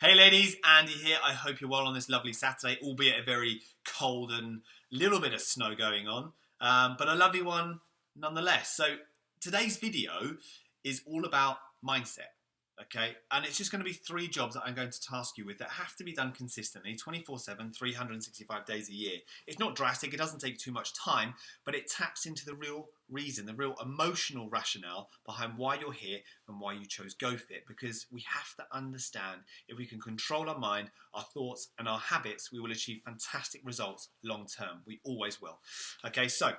Hey ladies, Andy here. I hope you're well on this lovely Saturday, albeit a very cold and little bit of snow going on, but a lovely one nonetheless. So today's video is all about mindset, okay? And it's just going to be 3 jobs that I'm going to task you with that have to be done consistently, 24/7, 365 days a year. It's not drastic, it doesn't take too much time, but it taps into the real reason, the real emotional rationale behind why you're here and why you chose GoFit, because we have to understand if we can control our mind, our thoughts and our habits, we will achieve fantastic results long term. We always will. Okay, so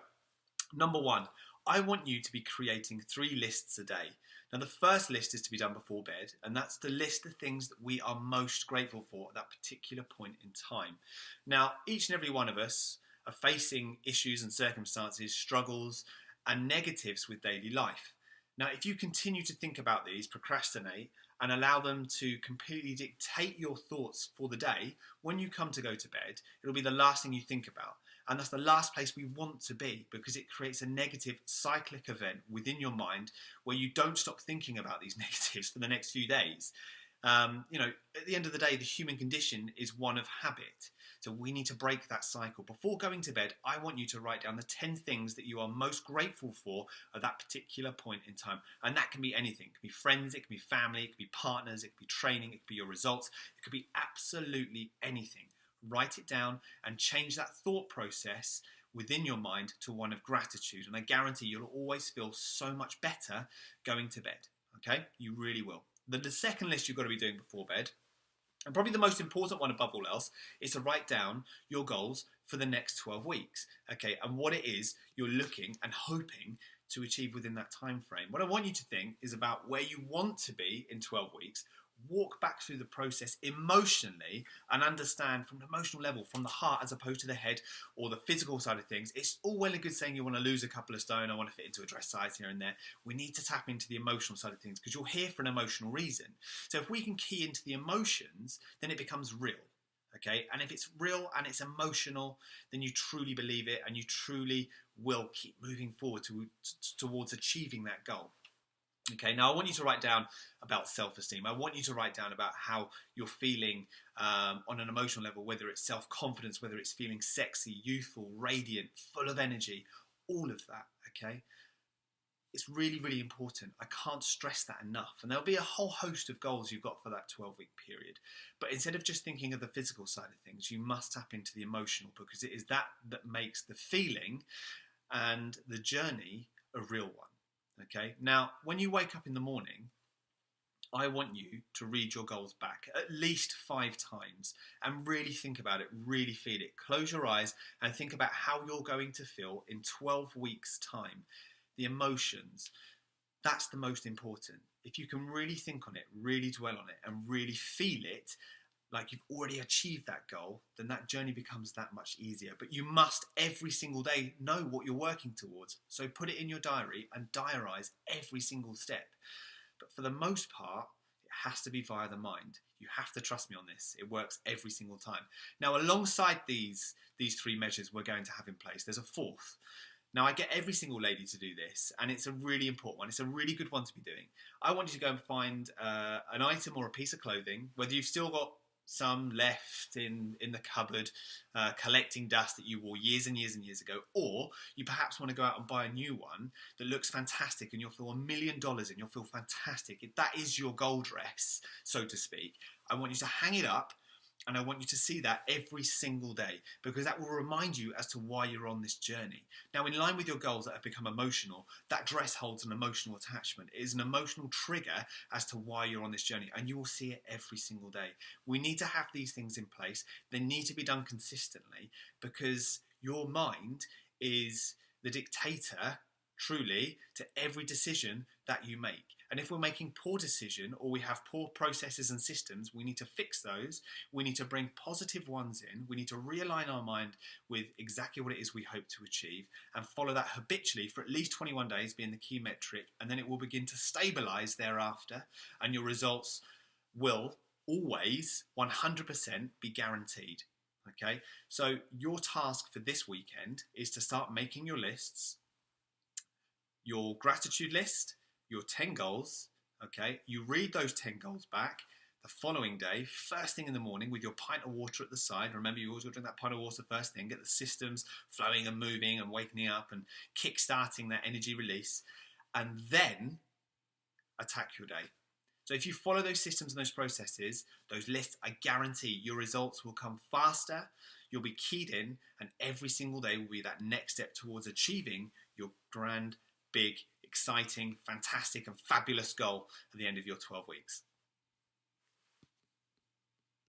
number 1, I want you to be creating 3 lists a day. Now the first list is to be done before bed, and that's the list of things that we are most grateful for at that particular point in time. Now each and every one of us are facing issues and circumstances, struggles and negatives with daily life. Now if you continue to think about these, procrastinate and allow them to completely dictate your thoughts for the day, when you come to go to bed, it'll be the last thing you think about. And that's the last place we want to be, because it creates a negative cyclic event within your mind where you don't stop thinking about these negatives for the next few days. At the end of the day, the human condition is one of habit. So we need to break that cycle. Before going to bed, I want you to write down the 10 things that you are most grateful for at that particular point in time. And that can be anything. It can be friends, it can be family, it can be partners, it can be training, it could be your results. It could be absolutely anything. Write it down and change that thought process within your mind to one of gratitude. And I guarantee you'll always feel so much better going to bed. Okay? You really will. The second list you've got to be doing before bed, and probably the most important one above all else, is to write down your goals for the next 12 weeks. Okay, and what it is you're looking and hoping to achieve within that time frame. What I want you to think is about where you want to be in 12 weeks. Walk back through the process emotionally and understand from an emotional level, from the heart as opposed to the head or the physical side of things. It's all well and good saying you want to lose a couple of stone, I want to fit into a dress size here and there. We need to tap into the emotional side of things because you're here for an emotional reason. So if we can key into the emotions, then it becomes real. Okay, and if it's real and it's emotional, then you truly believe it and you truly will keep moving forward towards achieving that goal. Okay, now I want you to write down about self-esteem. I want you to write down about how you're feeling on an emotional level, whether it's self-confidence, whether it's feeling sexy, youthful, radiant, full of energy, all of that, okay? It's really, really important. I can't stress that enough. And there'll be a whole host of goals you've got for that 12-week period. But instead of just thinking of the physical side of things, you must tap into the emotional, because it is that makes the feeling and the journey a real one. Okay, now when you wake up in the morning, I want you to read your goals back at least 5 times and really think about it, really feel it. Close your eyes and think about how you're going to feel in 12 weeks' time. The emotions, that's the most important. If you can really think on it, really dwell on it and really feel it, like you've already achieved that goal, then that journey becomes that much easier. But you must every single day know what you're working towards. So put it in your diary and diarise every single step. But for the most part, it has to be via the mind. You have to trust me on this. It works every single time. Now, alongside these 3 measures we're going to have in place, there's a 4th. Now, I get every single lady to do this, and it's a really important one. It's a really good one to be doing. I want you to go and find an item or a piece of clothing, whether you've still got some left in the cupboard, collecting dust that you wore years and years and years ago, or you perhaps want to go out and buy a new one that looks fantastic and you'll feel $1 million and you'll feel fantastic. If that is your goal dress, so to speak, I want you to hang it up. And I want you to see that every single day, because that will remind you as to why you're on this journey. Now, in line with your goals that have become emotional, that dress holds an emotional attachment. It is an emotional trigger as to why you're on this journey, and you will see it every single day. We need to have these things in place. They need to be done consistently, because your mind is the dictator, truly, to every decision that you make. And if we're making poor decision or we have poor processes and systems, we need to fix those. We need to bring positive ones in. We need to realign our mind with exactly what it is we hope to achieve and follow that habitually for at least 21 days, being the key metric. And then it will begin to stabilize thereafter, and your results will always 100% be guaranteed. Okay, so your task for this weekend is to start making your lists, your gratitude list, your 10 goals. Okay, you read those 10 goals back, the following day, first thing in the morning, with your pint of water at the side. Remember, you always drink that pint of water first thing. Get the systems flowing and moving and waking up and kick-starting that energy release. And then attack your day. So if you follow those systems and those processes, those lists, I guarantee your results will come faster. You'll be keyed in, and every single day will be that next step towards achieving your grand, big, exciting, fantastic, and fabulous goal at the end of your 12 weeks.